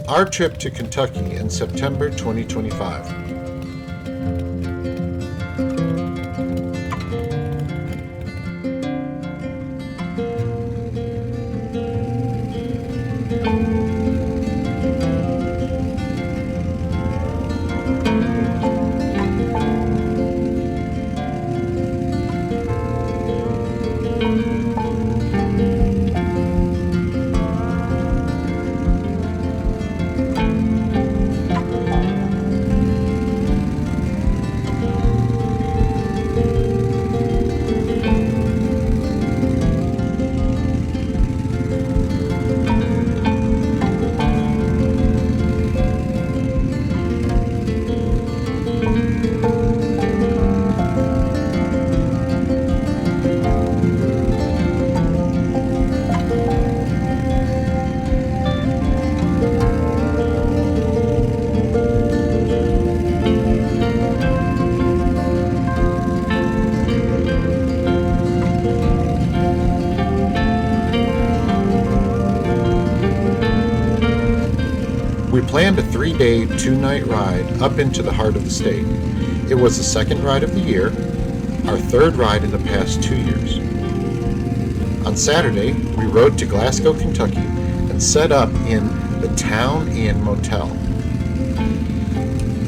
our trip to Kentucky in September 2025. We planned a 3-day, 2-night ride up into the heart of the state. It was the second ride of the year, our third ride in the past 2 years. On Saturday, we rode to Glasgow, Kentucky, and set up in the Town Inn Motel.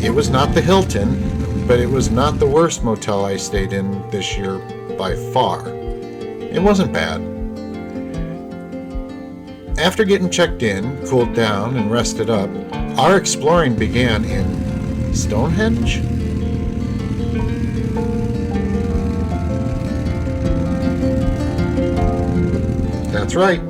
It was not the Hilton, but it was not the worst motel I stayed in this year by far. It wasn't bad. After getting checked in, cooled down, and rested up, our exploring began in Stonehenge? That's right.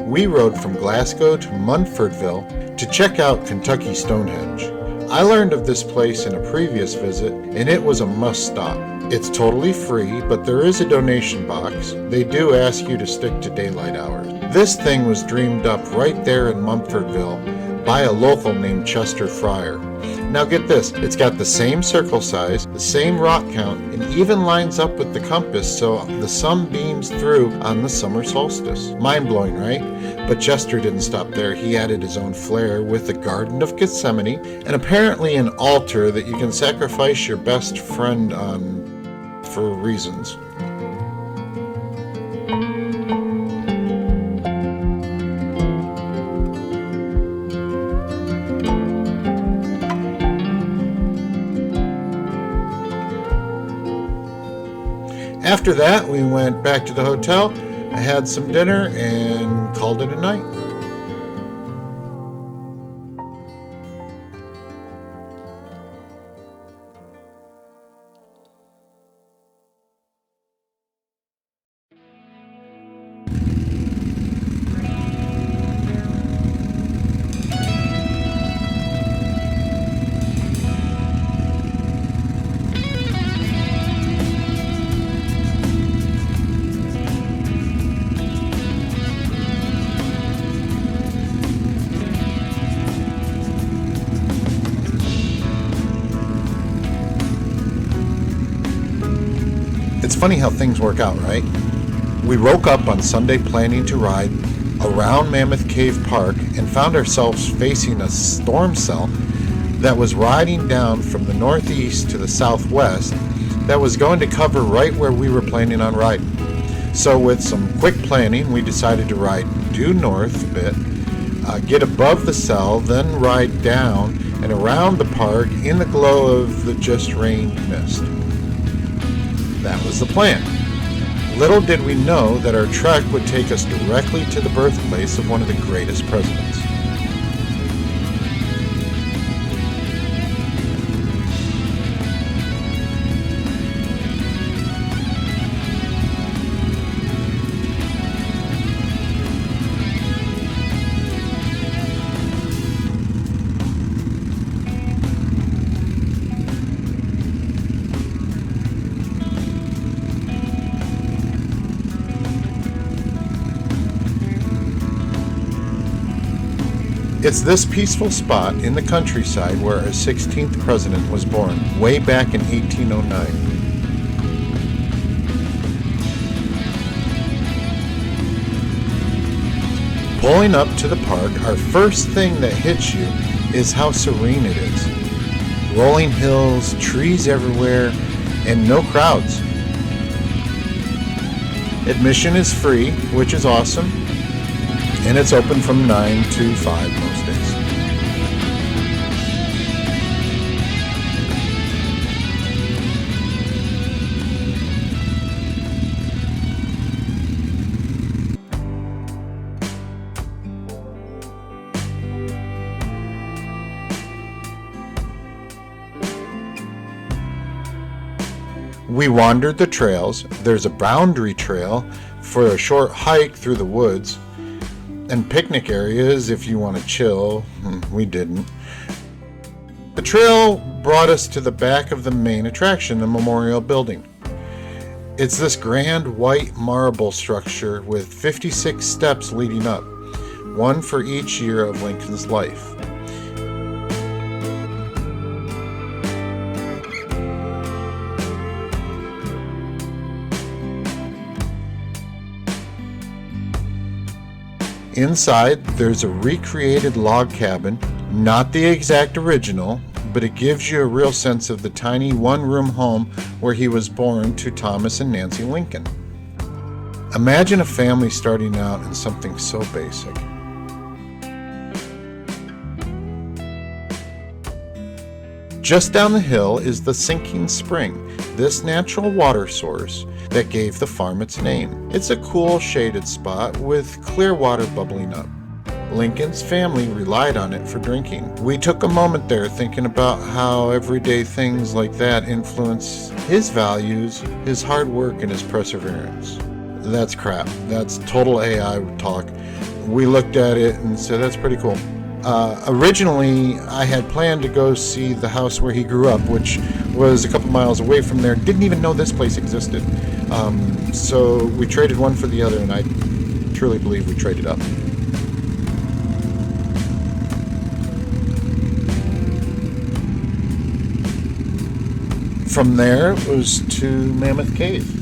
We rode from Glasgow to Munfordville to check out Kentucky Stonehenge. I learned of this place in a previous visit, and it was a must-stop. It's totally free, but there is a donation box. They do ask you to stick to daylight hours. This thing was dreamed up right there in Munfordville by a local named Chester Fryer. Now get this, it's got the same circle size, the same rock count, and even lines up with the compass so the sun beams through on the summer solstice. Mind-blowing, right? But Chester didn't stop there. He added his own flair with the Garden of Gethsemane and apparently an altar that you can sacrifice your best friend on for reasons. After that, we went back to the hotel, I had some dinner, and called it a night. It's funny how things work out, right? We woke up on Sunday planning to ride around Mammoth Cave Park and found ourselves facing a storm cell that was riding down from the northeast to the southwest that was going to cover right where we were planning on riding. So with some quick planning, we decided to ride due north a bit, get above the cell, then ride down and around the park in the glow of the just rained mist. That was the plan. Little did we know that our trek would take us directly to the birthplace of one of the greatest presidents. It's this peaceful spot in the countryside where our 16th president was born, way back in 1809. Pulling up to the park, our first thing that hits you is how serene it is. Rolling hills, trees everywhere, and no crowds. Admission is free, which is awesome, and it's open from 9 to 5 most days. We wandered the trails. There's a boundary trail for a short hike through the woods, and picnic areas if you want to chill. We didn't. The trail brought us to the back of the main attraction, the memorial building. It's this grand white marble structure with 56 steps leading up, one for each year of Lincoln's life. Inside, there's a recreated log cabin, not the exact original, but it gives you a real sense of the tiny one-room home where he was born to Thomas and Nancy Lincoln. Imagine a family starting out in something so basic. Just down the hill is the Sinking Spring, this natural water source that gave the farm its name. It's a cool, shaded spot with clear water bubbling up. Lincoln's family relied on it for drinking. We took a moment there thinking about how everyday things like that influence his values, his hard work, and his perseverance. That's crap. That's total AI talk. We looked at it and said, that's pretty cool. Originally, I had planned to go see the house where he grew up, which was a couple miles away from there. Didn't even know this place existed. So we traded one for the other, and I truly believe we traded up. From there, it was to Mammoth Cave.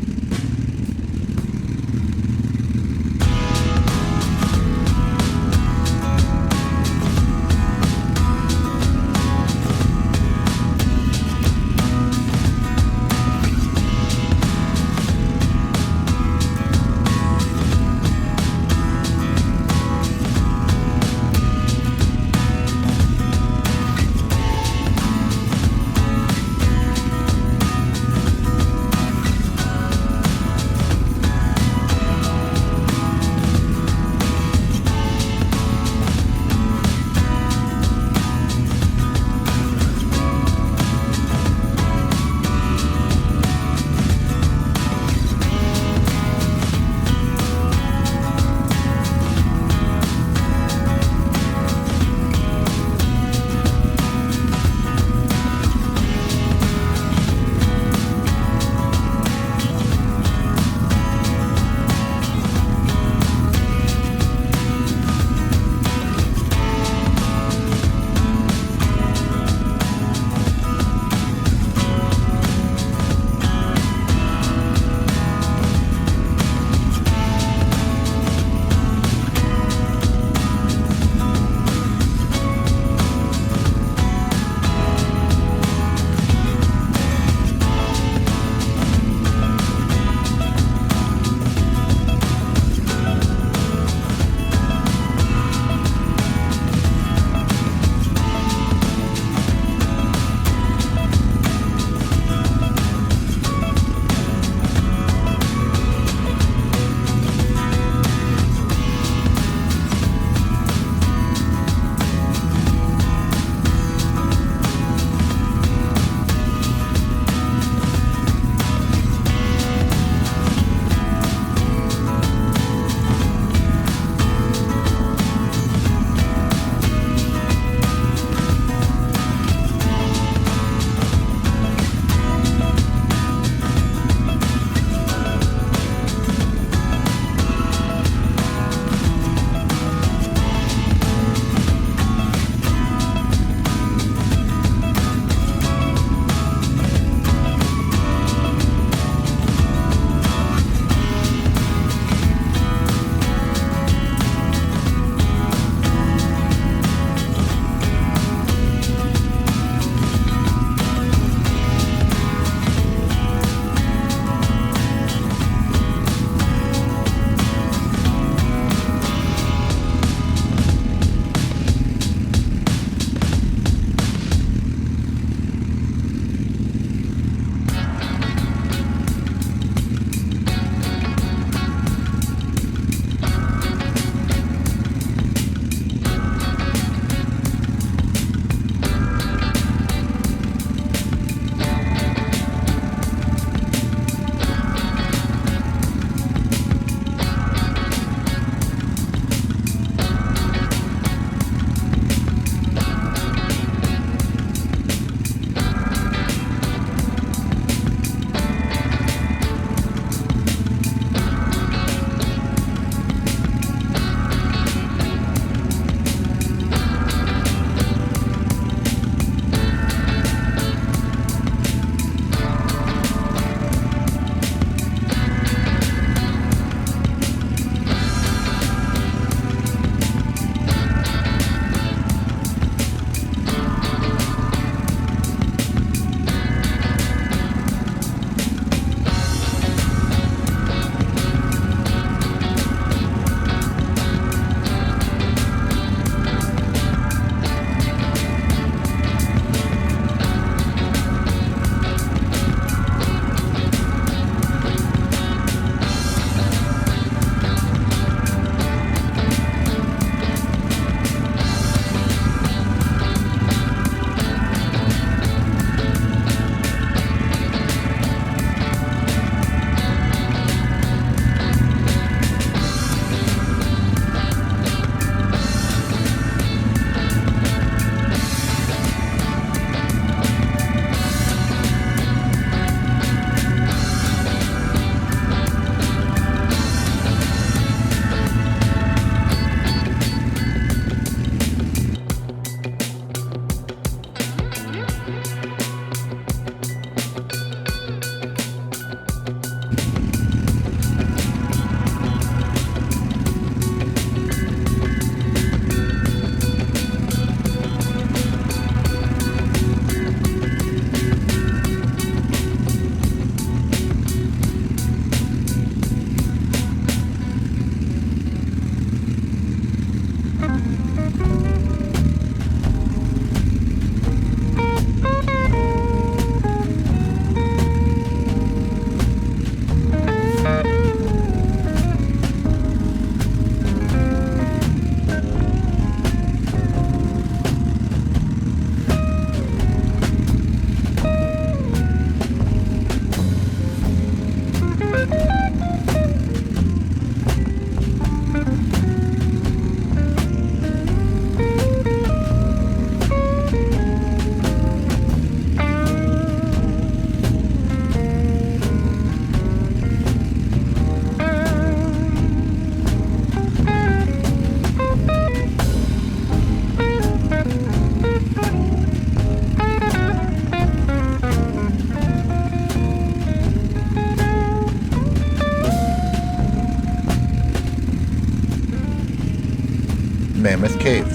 Mammoth Cave.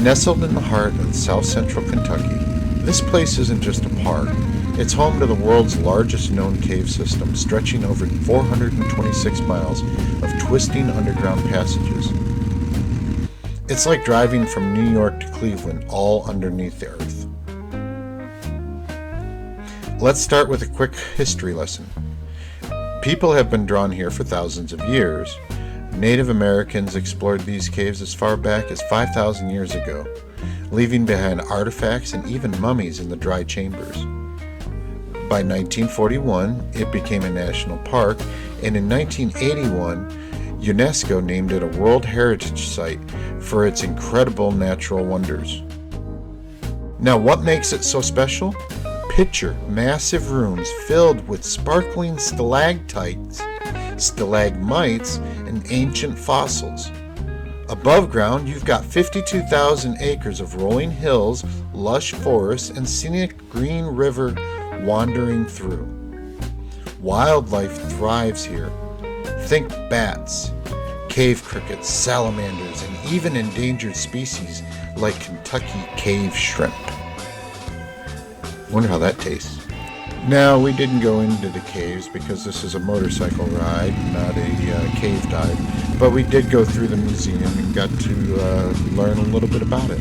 Nestled in the heart of south central Kentucky, this place isn't just a park. It's home to the world's largest known cave system, stretching over 426 miles of twisting underground passages. It's like driving from New York to Cleveland, all underneath the earth. Let's start with a quick history lesson. People have been drawn here for thousands of years. Native Americans explored these caves as far back as 5,000 years ago, leaving behind artifacts and even mummies in the dry chambers. By 1941, it became a national park, and in 1981, UNESCO named it a World Heritage Site for its incredible natural wonders. Now, what makes it so special? Picture massive rooms filled with sparkling stalactites, stalagmites, and ancient fossils. Above ground, you've got 52,000 acres of rolling hills, lush forests, and scenic green river wandering through. Wildlife thrives here. Think bats, cave crickets, salamanders, and even endangered species like Kentucky cave shrimp. Wonder how that tastes. Now, we didn't go into the caves because this is a motorcycle ride, not a cave dive, but we did go through the museum and got to learn a little bit about it.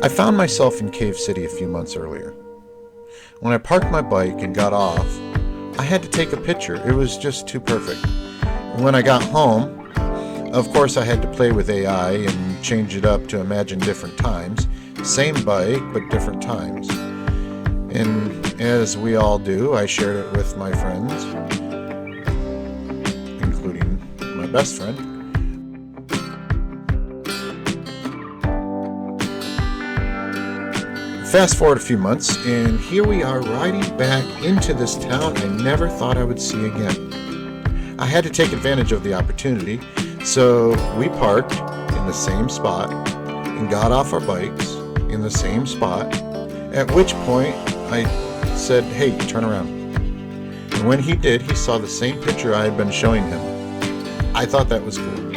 I found myself in Cave City a few months earlier. When I parked my bike and got off, I had to take a picture. It was just too perfect. When I got home, of course I had to play with AI and change it up to imagine different times. Same bike, but different times. And as we all do, I shared it with my friends, including my best friend. Fast forward a few months, and here we are riding back into this town I never thought I would see again. I had to take advantage of the opportunity, so we parked in the same spot and got off our bikes in the same spot, at which point I said, "Hey, turn around." And when he did, he saw the same picture I had been showing him. I thought that was cool.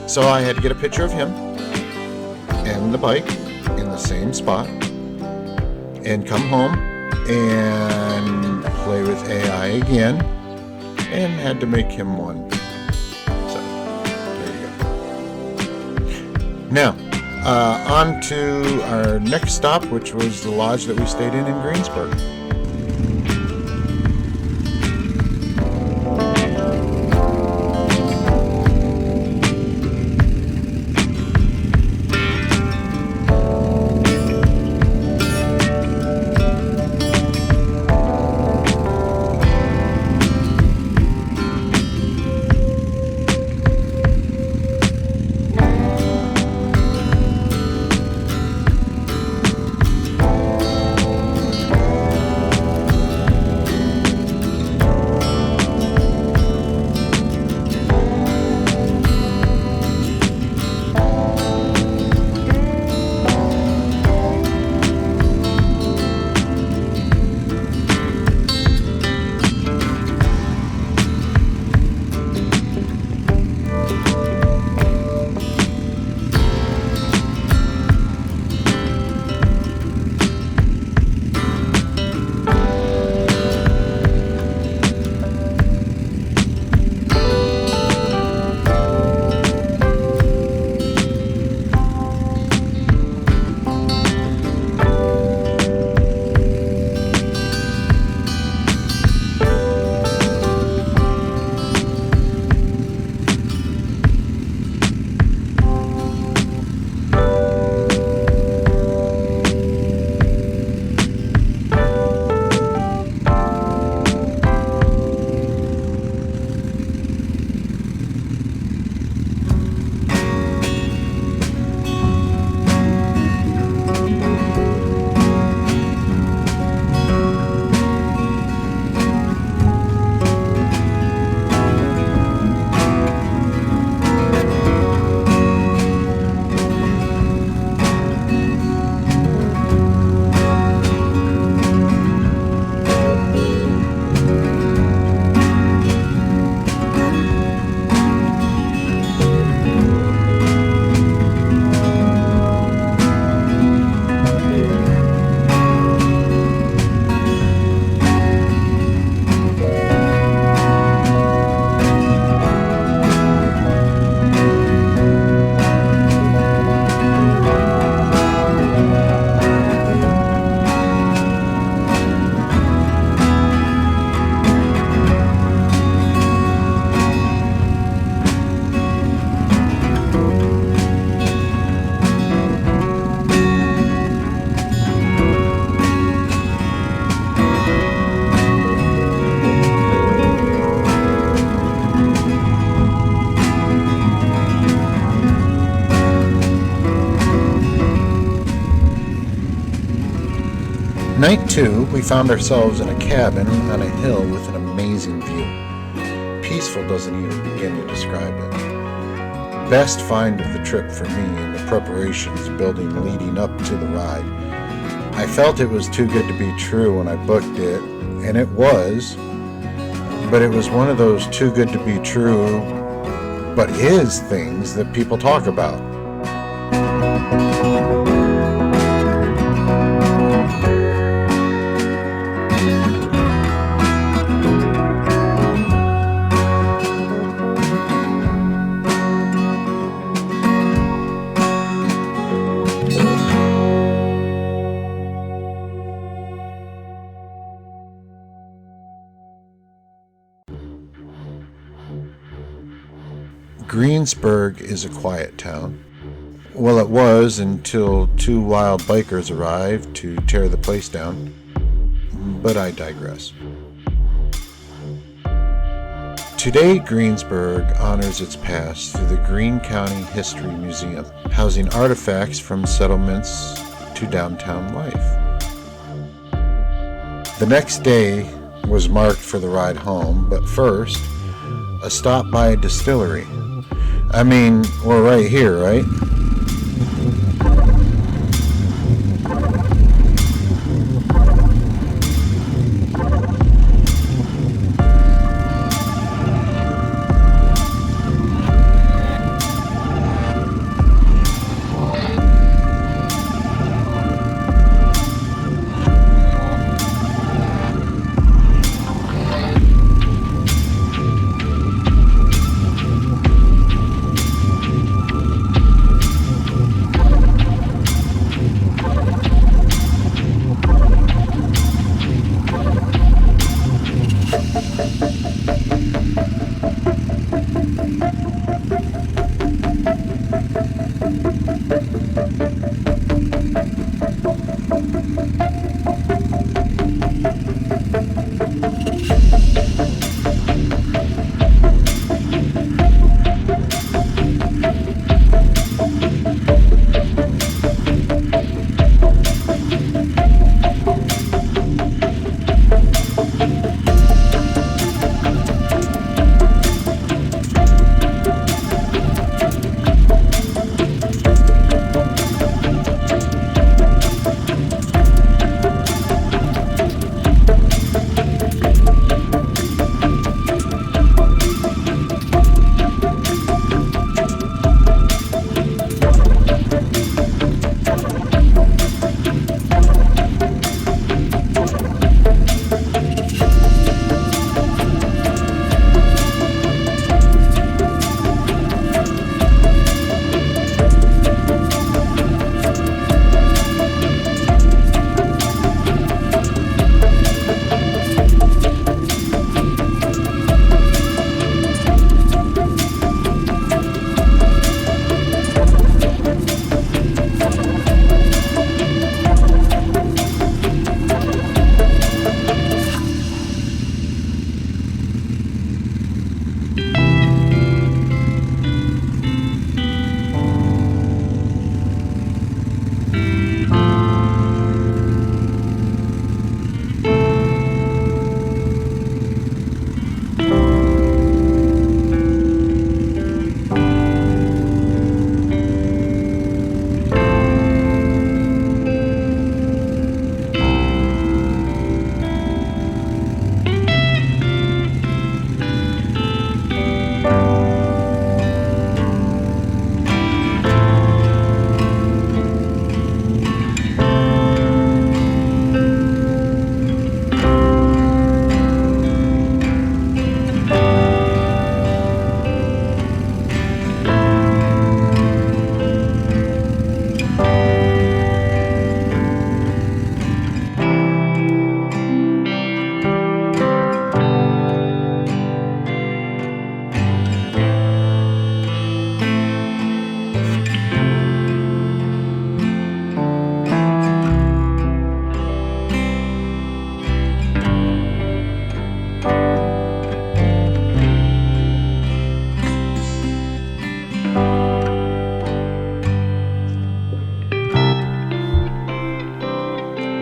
So I had to get a picture of him and the bike in the same spot and come home and play with AI again, and had to make him one. So, there you go. Now, on to our next stop, which was the lodge that we stayed in Greensburg. Night 2, we found ourselves in a cabin on a hill with an amazing view. Peaceful doesn't even begin to describe it. Best find of the trip for me in the preparations building leading up to the ride. I felt it was too good to be true when I booked it, and it was, but it was one of those too good to be true, but is things that people talk about. Greensburg is a quiet town. Well, it was until two wild bikers arrived to tear the place down. But I digress. Today, Greensburg honors its past through the Greene County History Museum, housing artifacts from settlements to downtown life. The next day was marked for the ride home, but first, a stop by a distillery. I mean, we're right here, right?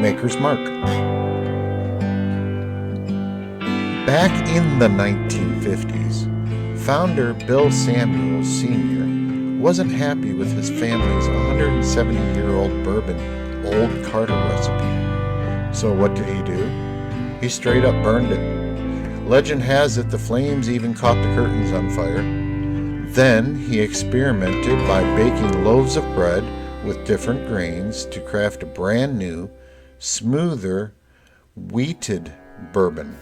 Maker's Mark. Back in the 1950s, founder Bill Samuels Sr. wasn't happy with his family's 170-year-old bourbon Old Carter recipe. So what did he do? He straight up burned it. Legend has it the flames even caught the curtains on fire. Then he experimented by baking loaves of bread with different grains to craft a brand new, smoother, wheated bourbon.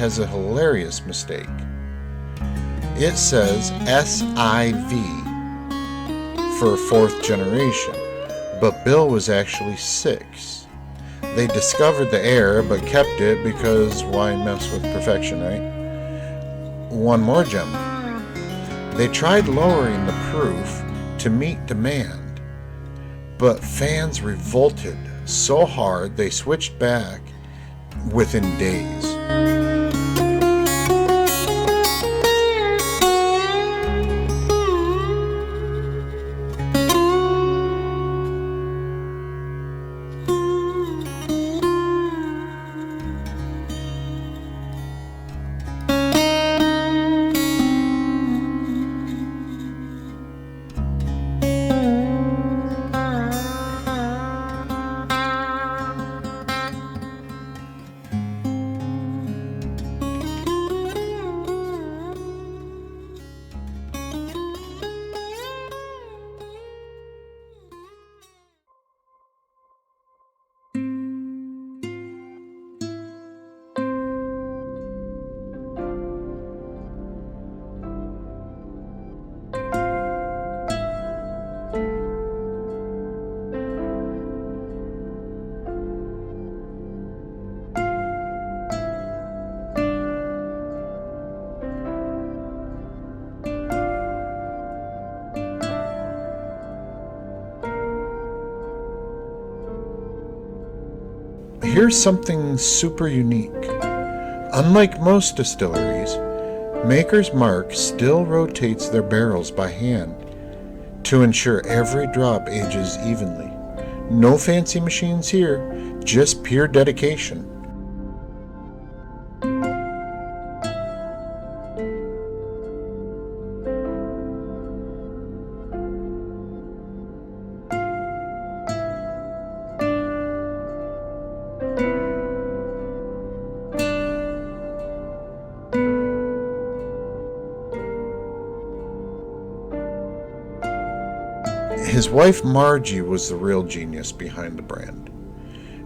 has a hilarious mistake. It says SIV for fourth generation, but Bill was actually 6. They discovered the error but kept it because why mess with perfection, right? One more gem. They tried lowering the proof to meet demand, but fans revolted so hard they switched back within days. Here's something super unique. Unlike most distilleries, Maker's Mark still rotates their barrels by hand to ensure every drop ages evenly. No fancy machines here, just pure dedication. His wife Margie was the real genius behind the brand.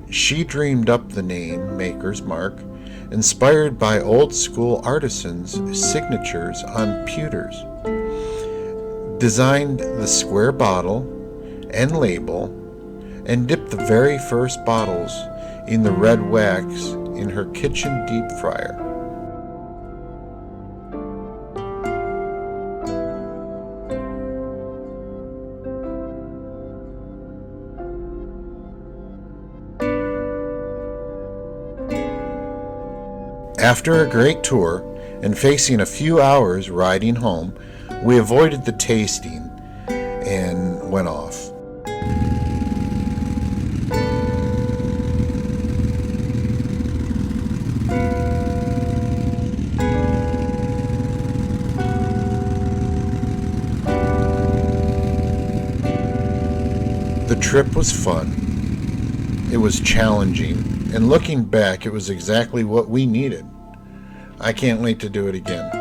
She dreamed up the name Maker's Mark, inspired by old school artisans' signatures on pewters. Designed the square bottle and label, and dipped the very first bottles in the red wax in her kitchen deep fryer. After a great tour and facing a few hours riding home, we avoided the tasting and went off. The trip was fun. It was challenging, and looking back, it was exactly what we needed. I can't wait to do it again.